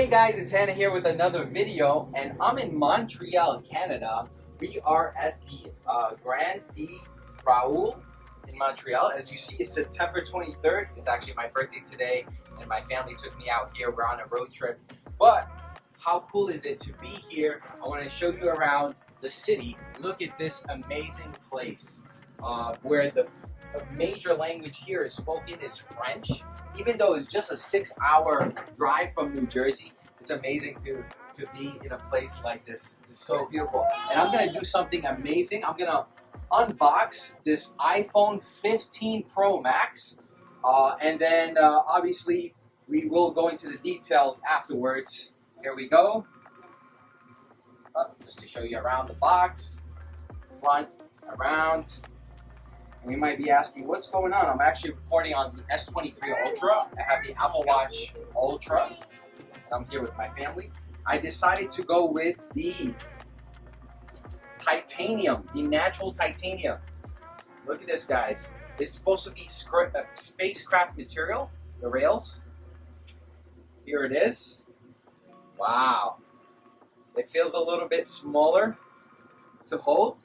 Hey guys, it's Hannah here with another video, and I'm in Montreal, Canada. We are at the Grand de Raoul in Montreal. As you see, it's September 23rd. It's actually my birthday today, and my family took me out here. We're on a road trip. But how cool is it to be here? I want to show you around the city. Look at this amazing place where the major language here is spoken is French. Even though it's just a 6-hour drive from New Jersey, it's amazing to be in a place like this. It's so beautiful. And I'm gonna do something amazing. I'm gonna unbox this iPhone 15 Pro Max. And then obviously we will go into the details afterwards. Here we go. Just to show you around the box, front, around. We might be asking, what's going on? I'm actually recording on the S23 Ultra. I have the Apple Watch Ultra, and I'm here with my family. I decided to go with the titanium, the natural titanium. Look at this, guys. It's supposed to be spacecraft material, the rails. Here it is. Wow. It feels a little bit smaller to hold.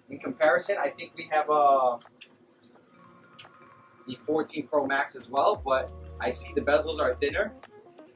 In comparison, I think we have the 14 Pro Max as well, but I see the bezels are thinner.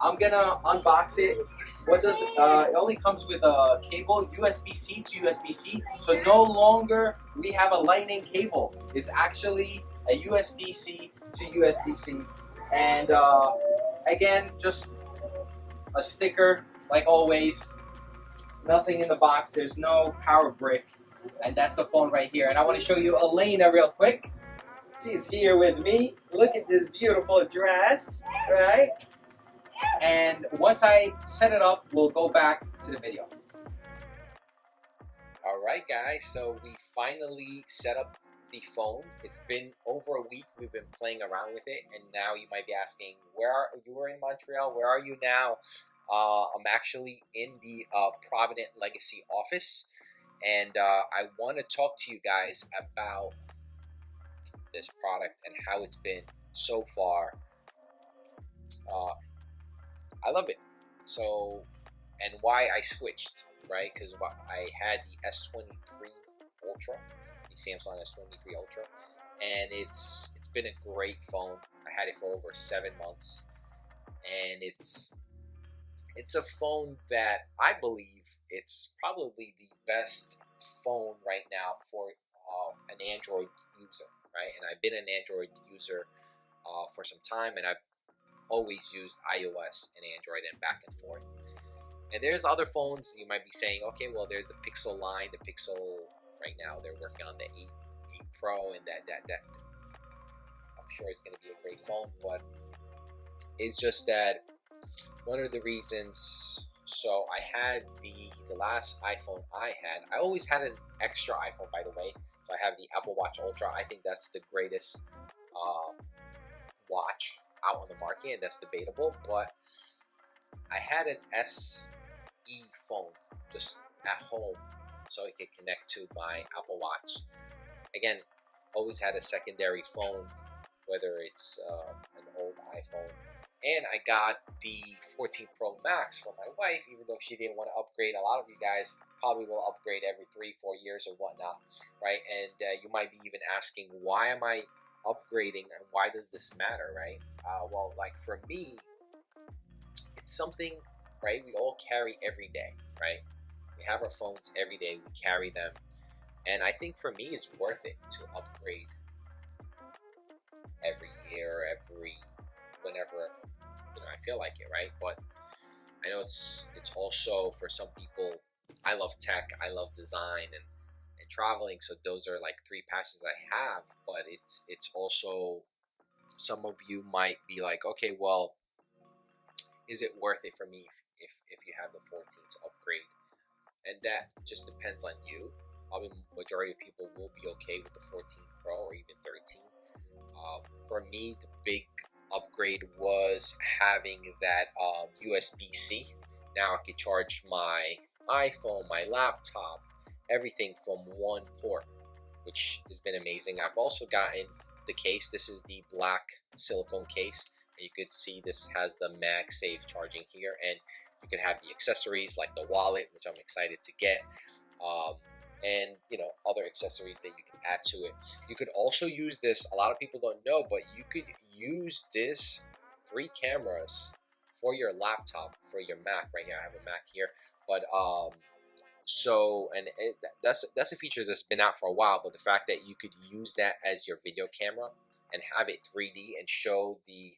I'm gonna unbox it. What does it only comes with a cable, USB-C to USB-C, so no longer we have a lightning cable. It's actually a USB-C to USB-C, and again, just a sticker like always. Nothing in the box. There's no power brick. And that's the phone right here. And I want to show you Elena real quick. She's here with me. Look at this beautiful dress, right? And once I set it up, we'll go back to the video. All right, guys. So we finally set up the phone. It's been over a week. We've been playing around with it. And now you might be asking, you were in Montreal. Where are you now? I'm actually in the Provident Legacy office. And I want to talk to you guys about this product and how it's been so far. I love it. So, and why I switched, right? Because I had the S23 Ultra, the Samsung S23 Ultra, and it's been a great phone. I had it for over 7 months, and it's a phone that I believe it's probably the best phone right now for an Android user, right? And I've been an Android user for some time, and I've always used iOS and Android and back and forth. And there's other phones you might be saying, okay, well, there's the Pixel line, the Pixel right now they're working on the 8 Pro, and that I'm sure it's going to be a great phone, but it's just that one of the reasons. So I had the last iPhone I always had an extra iPhone, by the way. So I have the Apple Watch Ultra. I think that's the greatest watch out on the market, and that's debatable. But I had an SE phone just at home so it could connect to my Apple Watch. Again, always had a secondary phone, whether it's an old iPhone. And I got the 14 Pro Max for my wife, even though she didn't want to upgrade. A lot of you guys probably will upgrade every 3-4 years or whatnot, right? And you might be even asking, why am I upgrading and why does this matter, right? Well, like for me, it's something, right, we all carry every day, right? We have our phones every day, we carry them. And I think for me, it's worth it to upgrade every year, whenever I feel like it, right? But I know it's also for some people. I love tech, I love design and traveling, so those are like 3 passions I have. But it's also, some of you might be like, okay, well, is it worth it for me if you have the 14 to upgrade? And that just depends on you. Probably majority of people will be okay with the 14 Pro or even 13. For me, the big upgrade was having that USB-C. Now I could charge my iPhone, my laptop, everything from one port, which has been amazing. I've also gotten the case. This is the black silicone case. You could see this has the MagSafe charging here, and You can have the accessories like the wallet, which I'm excited to get, and other accessories that you can add to it. You could also use this. A lot of people don't know, but you could use this 3 cameras for your laptop, for your Mac. Right here, I have a Mac here, but that's a feature that's been out for a while. But the fact that you could use that as your video camera and have it 3D and show the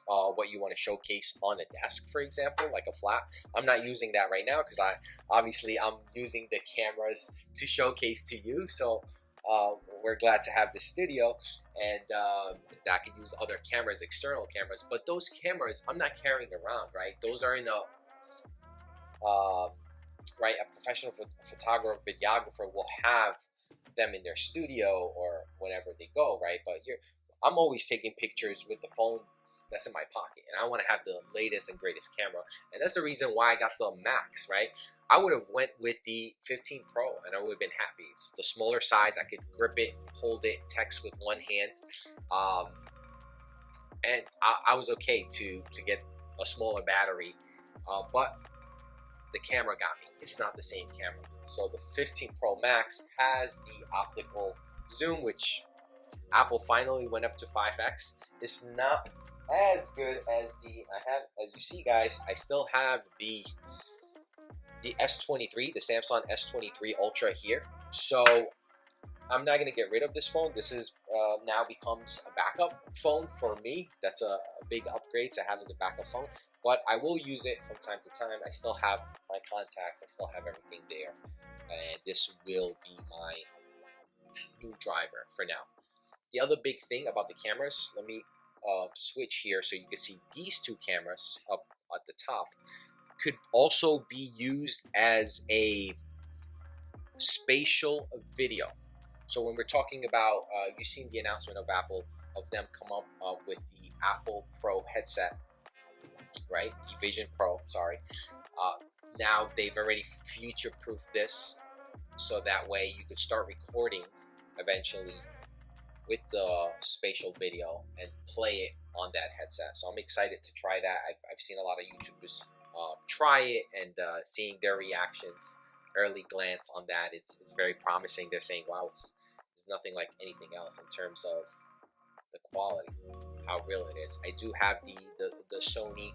what you want to showcase on a desk, for example, like a flat. I'm not using that right now because I'm using the cameras to showcase to you. So we're glad to have the studio, and that I can use other cameras, external cameras. But those cameras I'm not carrying around, right? Those are in a right, a professional photographer, videographer will have them in their studio or whenever they go, right? But I'm always taking pictures with the phone that's in my pocket, and I want to have the latest and greatest camera, and that's the reason why I got the Max, right? I would have went with the 15 Pro and I would have been happy. It's the smaller size. I could grip it, hold it, text with one hand, and I was okay to get a smaller battery, but the camera got me. It's not the same camera. So the 15 Pro Max has the optical zoom, which Apple finally went up to 5x. It's not as good as as you see, guys, I still have the S23, the Samsung S23 Ultra here. So I'm not going to get rid of this phone. This is now becomes a backup phone for me. That's a big upgrade to have as a backup phone. But I will use it from time to time. I still have my contacts. I still have everything there. And this will be my new driver for now. The other big thing about the cameras, let me switch here so you can see these 2 cameras up at the top could also be used as a spatial video. So when we're talking about, you've seen the announcement of Apple, of them come up with the Apple Pro headset, right? The Vision Pro, sorry. Now they've already future-proofed this, so that way you could start recording eventually with the spatial video and play it on that headset. So I'm excited to try that. I've seen a lot of YouTubers try it, and seeing their reactions, early glance on that, it's very promising. They're saying, wow, it's nothing like anything else in terms of the quality, how real it is. I do have the Sony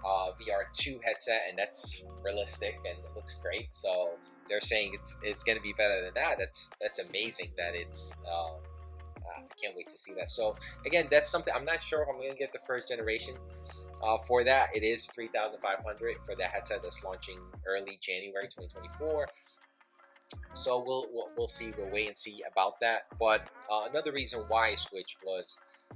VR2 headset, and that's realistic and it looks great. So they're saying it's going to be better than that. That's amazing that it's I can't wait to see that. So again, that's something I'm not sure if I'm going to get the first generation for that. It is $3,500 for that headset that's launching early January 2024. So we'll see. We'll wait and see about that. But another reason why I switched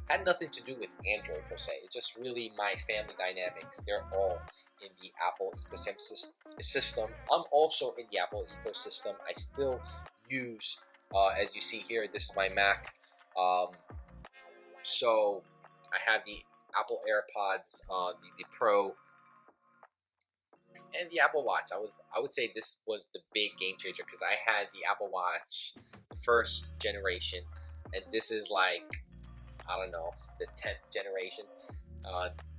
had nothing to do with Android per se. It's just really my family dynamics. They're all in the Apple ecosystem. I'm also in the Apple ecosystem. I still use, as you see here, this is my Mac. So I have the Apple AirPods, the Pro, and the Apple Watch. I would say this was the big game changer because I had the Apple Watch first generation, and this is like, I don't know, the 10th generation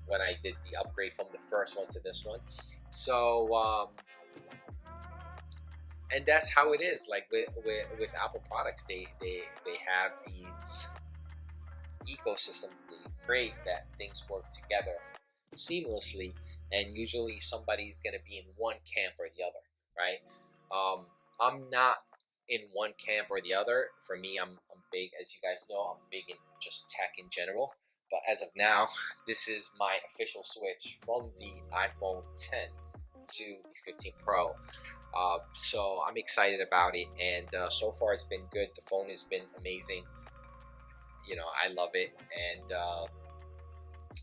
when I did the upgrade from the first one to this one. So and that's how it is. Like with Apple products, they have these ecosystem they create that things work together seamlessly, and usually somebody's going to be in one camp or the other, right? I'm not in one camp or the other. For me, I'm big, as you guys know, I'm big in just tech in general. But as of now, this is my official switch from the iPhone 10 to the 15 Pro. So I'm excited about it, and so far it's been good. The phone has been amazing. You know, I love it, and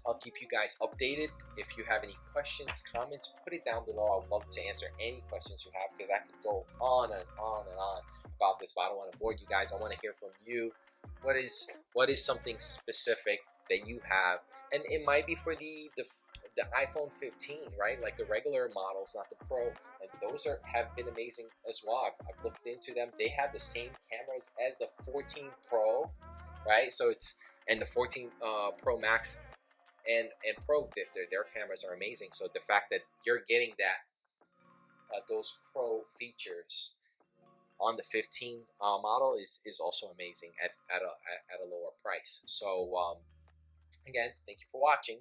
I'll keep you guys updated. If you have any questions, comments, put it down below. I'd love to answer any questions you have, because I could go on and on and on about this, but I don't want to bore you guys. I want to hear from you. What is something specific that you have? And it might be for the iPhone 15, right? Like the regular models, not the Pro, and those have been amazing as well. I've looked into them. They have the same cameras as the 14 Pro, right? So it's, and the 14 Pro Max and Pro, their cameras are amazing. So the fact that you're getting that those Pro features on the 15 model is also amazing at a lower price. So again, thank you for watching.